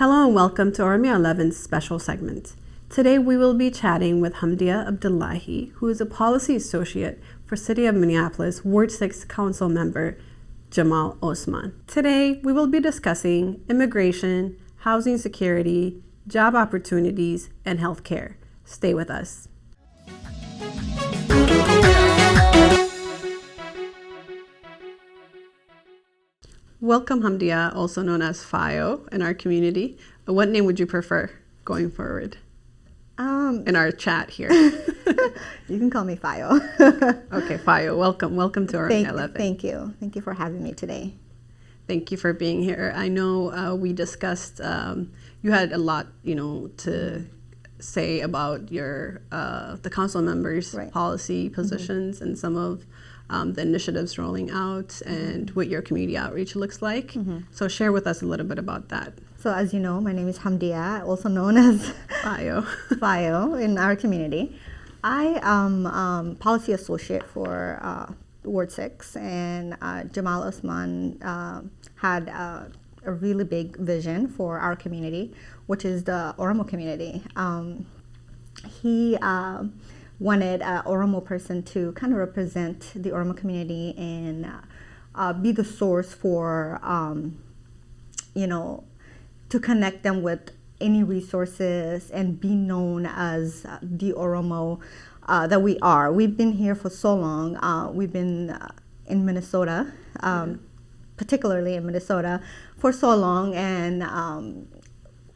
Hello and welcome to Oromia11's special segment. Today we will be chatting with Hamdiya Abdullahi, who is a Policy Associate for City of Minneapolis Ward 6 Council Member Jamal Osman. Today we will be discussing immigration, housing security, job opportunities, and healthcare. Stay with us. Welcome, Hamdiya, also known as Fayo in our community. What name would you prefer going forward in our chat here? You can call me Fayo. Okay, Fayo, welcome to Oromia11. Thank you for having me today. Thank you for being here. I know we discussed, you had a lot, to say about your the council members' policy positions and some of the initiatives rolling out and what your community outreach looks like. So share with us a little bit about that. So as you know, my name is Hamdiya, also known as Fayo in our community. I am Policy Associate for Ward 6, and Jamal Osman had a really big vision for our community, which is the Oromo community. He wanted an Oromo person to kind of represent the Oromo community and be the source for, to connect them with any resources and be known as the Oromo that we are. We've been here for so long. We've been in Minnesota, particularly in Minnesota, for so long, and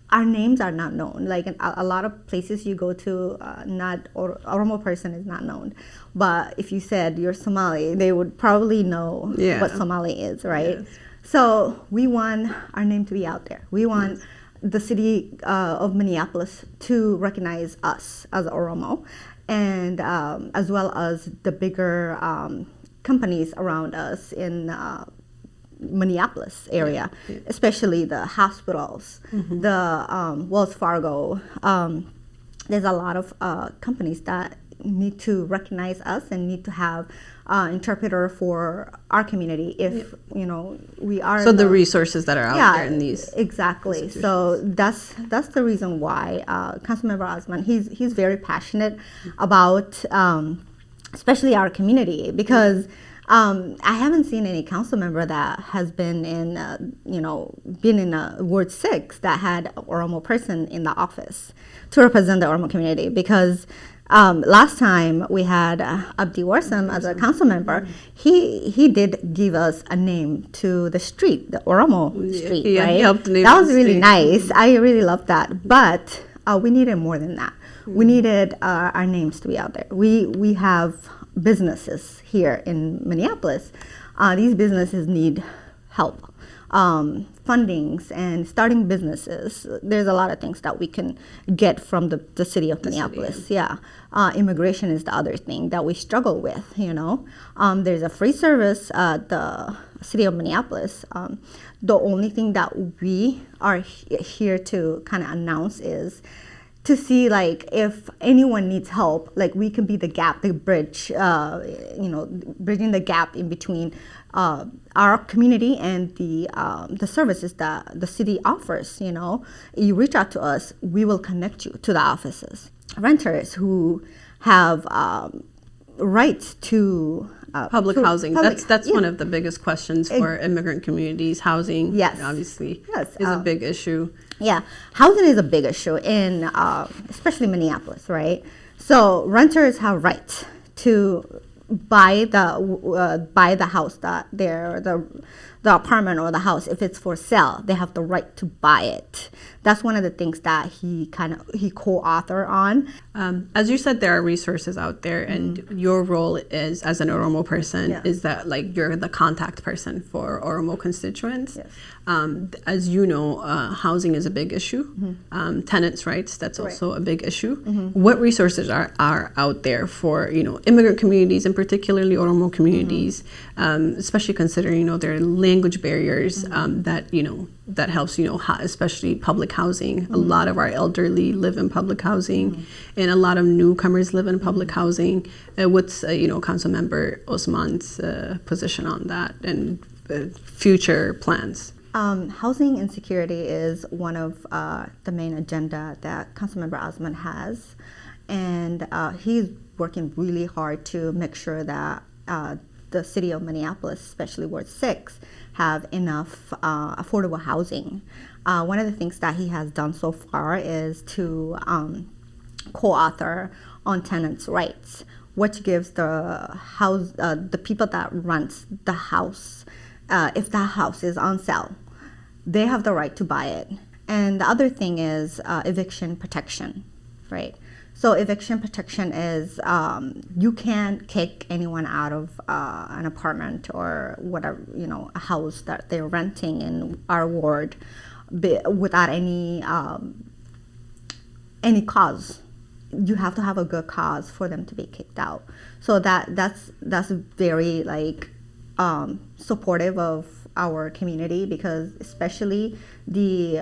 our names are not known. Like in a lot of places you go to, Oromo person is not known. But if you said you're Somali, they would probably know what Somali is, right? Yes. So we want our name to be out there. We want the city of Minneapolis to recognize us as Oromo, and as well as the bigger companies around us in Minneapolis area, especially the hospitals, the Wells Fargo. There's a lot of companies that need to recognize us and need to have interpreter for our community if we are. So the resources that are out there in these exactly. So that's the reason why Councilmember Osman, he's very passionate about especially our community, because I haven't seen any council member that has been in, been in a Ward 6 that had an Oromo person in the office to represent the Oromo community. Because last time we had Abdi Warsam as a council member, he did give us a name to the street, the Oromo street, right? He helped name that was really nice. I really loved that. But we needed more than that. We needed our names to be out there. We have businesses here in Minneapolis. These businesses need help, fundings and starting businesses. There's a lot of things that we can get from the city of Minneapolis. Immigration is the other thing that we struggle with. There's a free service at the city of Minneapolis. The only thing that we are here to kind of announce is to see, like, if anyone needs help, like, we can be the gap, the bridge, bridging the gap in between our community and the services that the city offers. You reach out to us, we will connect you to the offices. Renters who have rights to public housing. That's one of the biggest questions for immigrant communities. Housing, obviously, is a big issue. Yeah, housing is a big issue in especially Minneapolis, right? So renters have rights to buy the house that the apartment or the house. If it's for sale, they have the right to buy it. That's one of the things that he co-author on. As you said, there are resources out there, and your role is, as an Oromo person, is that, like, you're the contact person for Oromo constituents. Yes. As you know, housing is a big issue. Tenants' rights, that's also a big issue. What resources are out there for immigrant communities, and particularly Oromo communities, especially considering there are language barriers that helps especially public housing. A lot of our elderly live in public housing, and a lot of newcomers live in public housing. What's Councilmember Osman's position on that and future plans? Housing insecurity is one of the main agenda that Councilmember Osman has, and he's working really hard to make sure that the city of Minneapolis, especially Ward 6, have enough affordable housing. One of the things that he has done so far is to co-author on tenants' rights, which gives the people that rent the house, if that house is on sale, they have the right to buy it. And the other thing is eviction protection, right? So eviction protection is you can't kick anyone out of an apartment or whatever, a house that they're renting in our ward without any cause. You have to have a good cause for them to be kicked out. So that's very supportive of our community, because especially the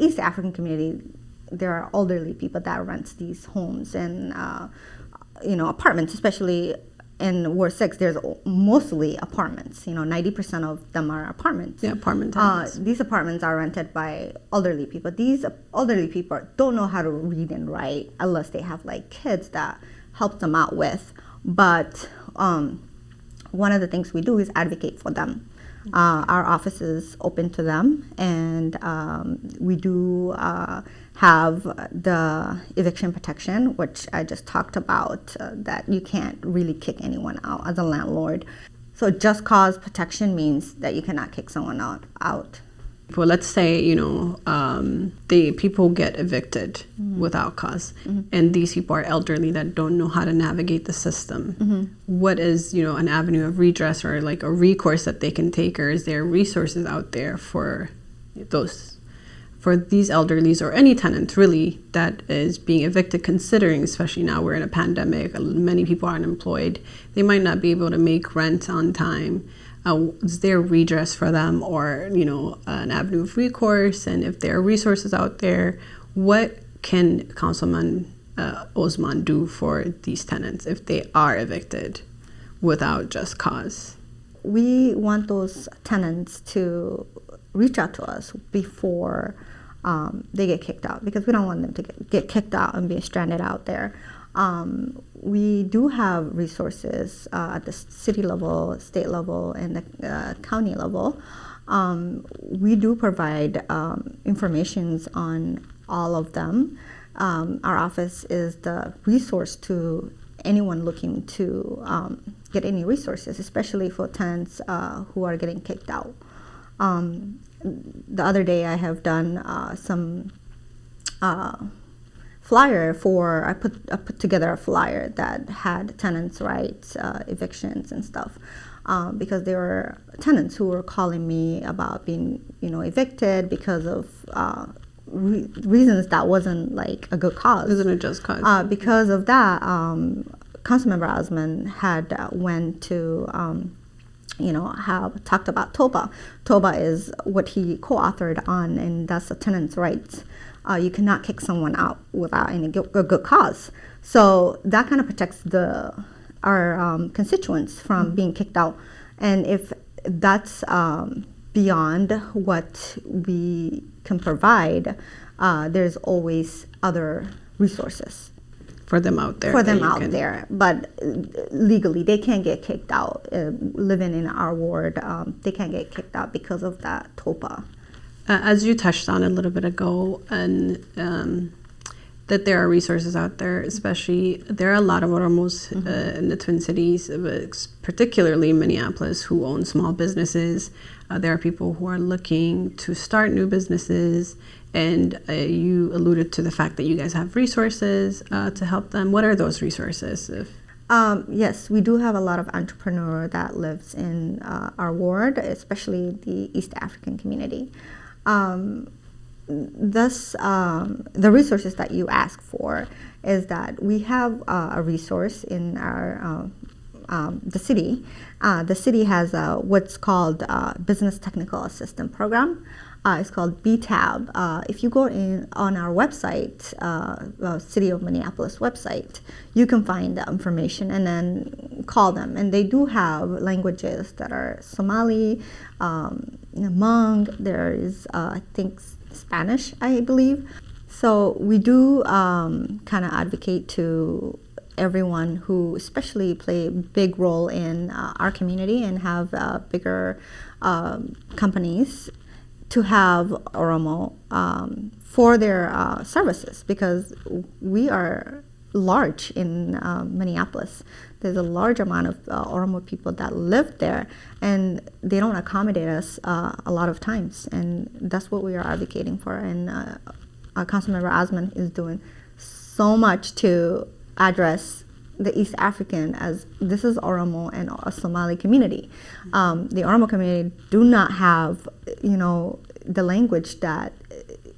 East African community, there are elderly people that rent these homes and apartments, especially in Ward 6. There's mostly apartments. 90% of them are apartments. Yeah, apartment tenants. These apartments are rented by elderly people. These elderly people don't know how to read and write unless they have kids that help them out with. But one of the things we do is advocate for them. Our office is open to them, and we do have the eviction protection, which I just talked about, that you can't really kick anyone out as a landlord. So just cause protection means that you cannot kick someone out. Well, let's say, the people get evicted without cause, and these people are elderly that don't know how to navigate the system. What is, an avenue of redress or a recourse that they can take, or is there resources out there for these elderlies or any tenant really that is being evicted, considering especially now we're in a pandemic, many people are unemployed, they might not be able to make rent on time. Is there redress for them, or an avenue of recourse? And if there are resources out there, what can Councilman Osman do for these tenants if they are evicted without just cause? We want those tenants to reach out to us before they get kicked out, because we don't want them to get kicked out and be stranded out there. We do have resources at the city level, state level, and the county level. We do provide informations on all of them. Our office is the resource to anyone looking to get any resources, especially for tenants who are getting kicked out. The other day I have done some flyer I put together a flyer that had tenants' rights, evictions and stuff, because there were tenants who were calling me about being, evicted because of reasons that wasn't a good cause. Isn't it just cause? Because of that, Councilmember Osman had went to have talked about TOBA. TOBA is what he co-authored on, and that's the tenants' rights. You cannot kick someone out without any good cause. So that kind of protects our constituents from being kicked out. And if that's beyond what we can provide, there's always other resources for them out there. But legally, they can't get kicked out. Living in our ward, they can't get kicked out because of that TOPA. As you touched on a little bit ago, and that there are resources out there, especially there are a lot of Oromos in the Twin Cities, particularly in Minneapolis, who own small businesses. There are people who are looking to start new businesses, and you alluded to the fact that you guys have resources to help them. What are those resources? Yes, we do have a lot of entrepreneurs that lives in our ward, especially the East African community. Thus, the resources that you ask for is that we have a resource in our the city. The city has what's called Business Technical Assistance Program. It's called BTAB. If you go on our website, City of Minneapolis website, you can find the information and then call them. And they do have languages that are Somali, Hmong, there is, I think, Spanish, I believe. So we do kind of advocate to everyone who especially play a big role in our community and have bigger companies to have Oromo for their services, because we are large in Minneapolis. There's a large amount of Oromo people that live there, and they don't accommodate us a lot of times, and that's what we are advocating for. And Councilmember Osman is doing so much to address the East African, as this is Oromo and a Somali community. The Oromo community do not have, the language that,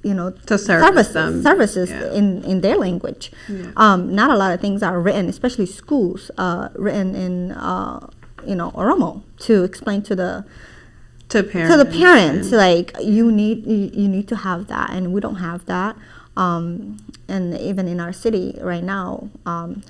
to services yeah. in their language. Yeah. Not a lot of things are written, especially schools, written in, Oromo to explain to the parents, like you need to have that, and we don't have that. And even in our city right now,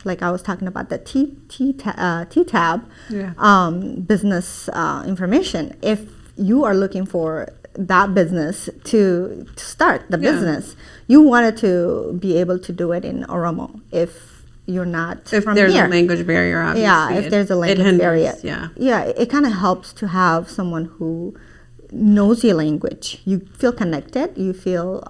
like I was talking about the T-tab yeah. Business information. If you are looking for that business to start the yeah. business, you wanted to be able to do it in Oromo. If you're not if from there's here. A language barrier, obviously. Yeah, if there's a language barrier. Yeah, it kind of helps to have someone who knows your language. You feel connected. You feel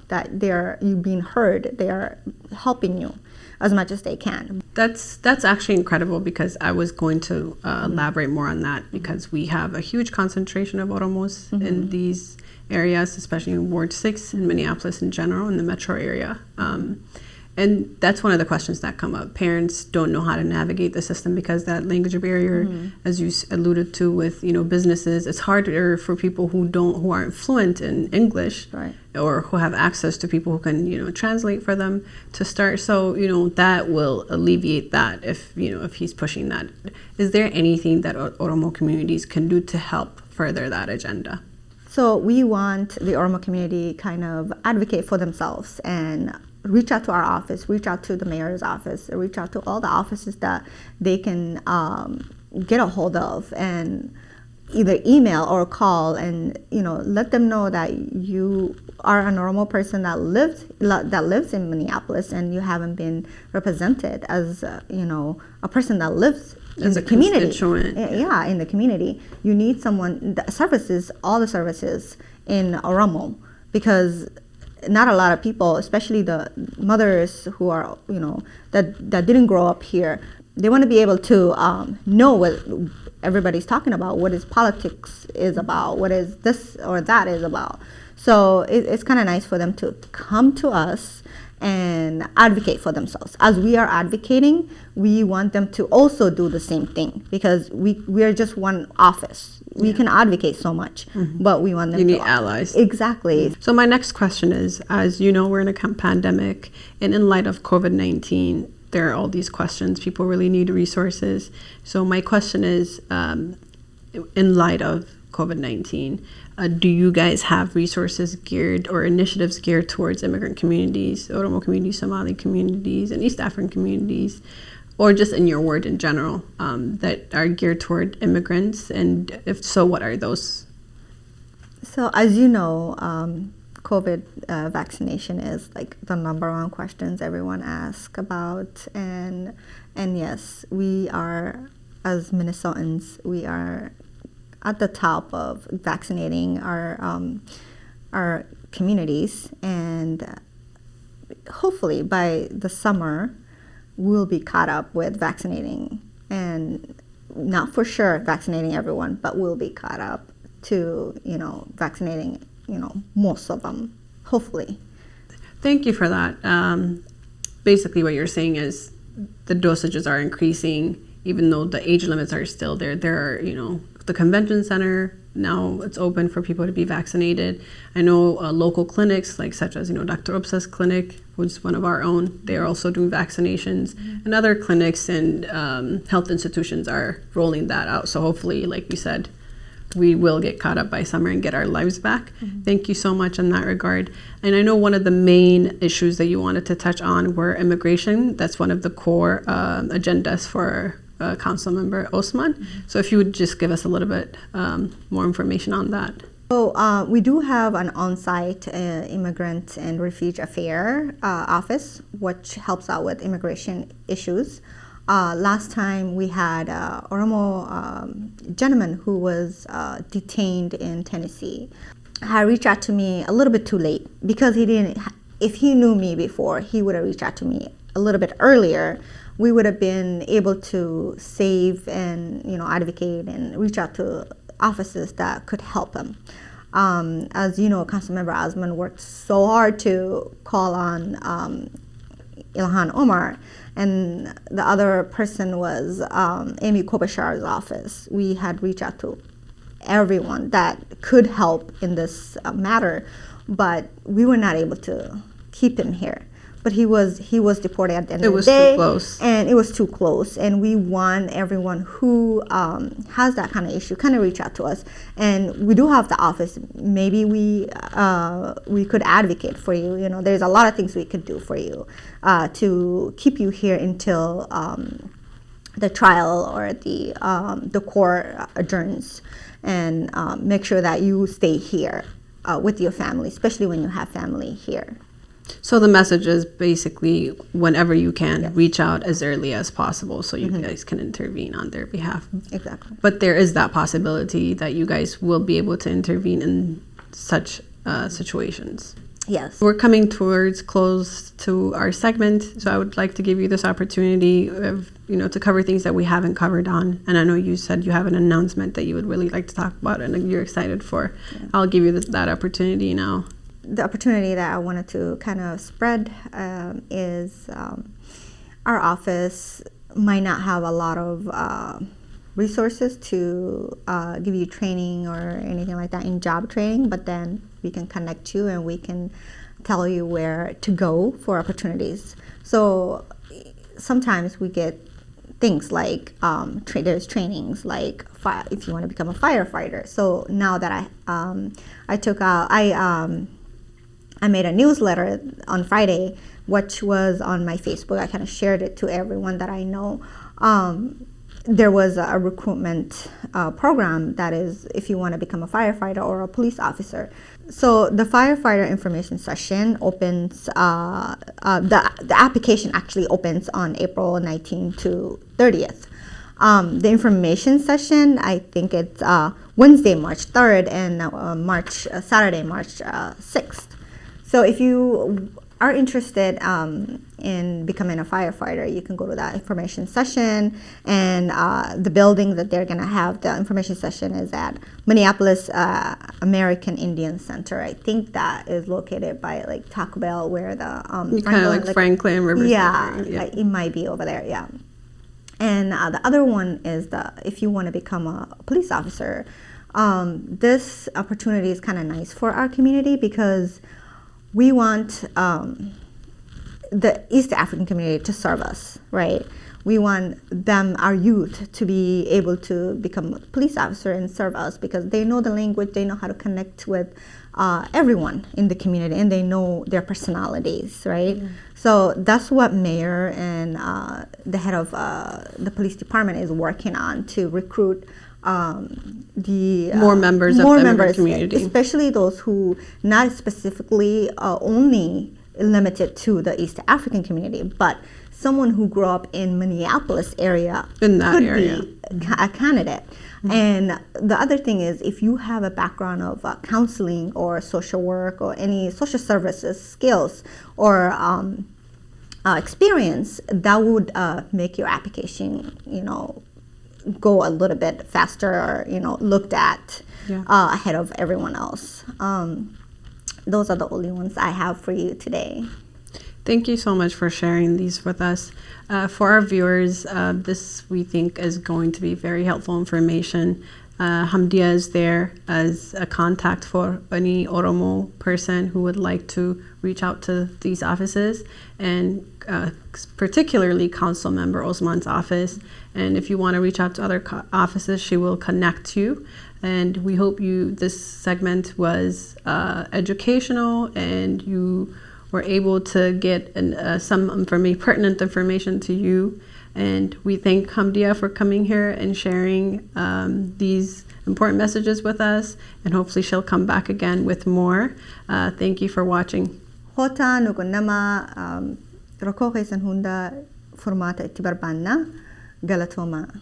that you being heard. They are helping you as much as they can. That's actually incredible, because I was going to elaborate more on that, because we have a huge concentration of Oromos in these areas, especially in Ward 6 in Minneapolis in general, in the metro area. And that's one of the questions that come up. Parents don't know how to navigate the system because that language barrier, as you alluded to with businesses, it's harder for people who aren't fluent in English, right, or who have access to people who can translate for them to start. So that will alleviate that if he's pushing that. Is there anything that Oromo communities can do to help further that agenda? So we want the Oromo community kind of advocate for themselves and reach out to our office, reach out to the mayor's office, reach out to all the offices that they can get a hold of, and either email or call, and let them know that you are a normal person that lives in Minneapolis, and you haven't been represented as a person that lives in the community. Yeah, in the community. You need someone that services all the services in Oromo, because not a lot of people, especially the mothers who are, that didn't grow up here, they want to be able to know what everybody's talking about, what is politics is about, what is this or that is about. So it's kind of nice for them to come to us and advocate for themselves. As we are advocating, we want them to also do the same thing, because we are just one office. We can advocate so much, but we want them to... You need allies. Exactly. So my next question is, as you know, we're in a pandemic, and in light of COVID-19, there are all these questions. People really need resources. So my question is, in light of COVID-19, do you guys have resources geared or initiatives geared towards immigrant communities, Oromo communities, Somali communities, and East African communities, or just in your ward in general, that are geared toward immigrants? And if so, what are those? So as you know, COVID vaccination is like the number one questions everyone asks about. And yes, we are, as Minnesotans, we are at the top of vaccinating our communities, and hopefully by the summer we'll be caught up with vaccinating, and not for sure vaccinating everyone, but we'll be caught up to vaccinating most of them, hopefully. Thank you for that. Basically what you're saying is the dosages are increasing, even though the age limits are still there. There are the convention center, now it's open for people to be vaccinated. I know local clinics, such as Dr. Upsa's clinic, which is one of our own, they are also doing vaccinations, and other clinics and health institutions are rolling that out. So hopefully, like you said, we will get caught up by summer and get our lives back. Thank you so much in that regard. And I know one of the main issues that you wanted to touch on were immigration. That's one of the core agendas for Council Member Osman. So if you would just give us a little bit more information on that. So we do have an on-site immigrant and refugee affair office, which helps out with immigration issues. Last time we had an Oromo gentleman who was detained in Tennessee. He reached out to me a little bit too late because he didn't. If he knew me before, he would have reached out to me a little bit earlier. We would have been able to save and advocate and reach out to offices that could help him. As you know, Councilmember Osman worked so hard to call on Ilhan Omar, and the other person was Amy Kobashar's office. We had reached out to everyone that could help in this matter, but we were not able to keep him here. But he was deported at the end of the day. It was too close. And it was too close. And we want everyone who has that kind of issue kind of reach out to us. And we do have the office. Maybe we could advocate for you. There's a lot of things we could do for you to keep you here until the trial or the court adjourns, and make sure that you stay here with your family, especially when you have family here. So the message is basically, whenever you can, Yes. reach out as early as possible so you guys can intervene on their behalf. Exactly. But there is that possibility that you guys will be able to intervene in such situations. Yes. We're coming towards close to our segment, so I would like to give you this opportunity of, to cover things that we haven't covered on. And I know you said you have an announcement that you would really like to talk about and you're excited for. Yeah. I'll give you that opportunity now. The opportunity that I wanted to kind of spread is our office might not have a lot of resources to give you training or anything like that in job training, but then we can connect you and we can tell you where to go for opportunities. So sometimes we get things like there's trainings like if you want to become a firefighter. So now that I made a newsletter on Friday, which was on my Facebook. I kind of shared it to everyone that I know. There was a recruitment program that is if you want to become a firefighter or a police officer. So the firefighter information session opens, the application actually opens on April 19th to 30th. The information session, I think it's Wednesday, March 3rd and Saturday, March 6th. So if you are interested in becoming a firefighter, you can go to that information session, and the building that they're going to have the information session is at Minneapolis American Indian Center. I think that is located by like Taco Bell, where the kind of like Franklin River. Yeah, it might be over there. Yeah, and the other one is if you want to become a police officer, this opportunity is kind of nice for our community because we want the East African community to serve us, right? We want our youth, to be able to become a police officer and serve us because they know the language, they know how to connect with everyone in the community, and they know their personalities, right? Yeah. So that's what Mayor and the head of the police department is working on, to recruit more members of the immigrant community, especially those who not specifically only limited to the East African community, but someone who grew up in Minneapolis area could be a candidate. Mm-hmm. And the other thing is, if you have a background of counseling or social work or any social services skills or experience, that would make your application, go a little bit faster, or looked at ahead of everyone else. Those are the only ones I have for you today. Thank you so much for sharing these with us. For our viewers, this we think is going to be very helpful information. Hamdiya is there as a contact for any Oromo person who would like to reach out to these offices, and particularly Council Member Osman's office. And if you want to reach out to other offices, she will connect you. And we hope this segment was educational, and you were able to get some pertinent information to you. And we thank Hamdiya for coming here and sharing these important messages with us. And hopefully she'll come back again with more. Thank you for watching. Hota nugun nama roko kesan hunda formata itti barbaanna galatoma.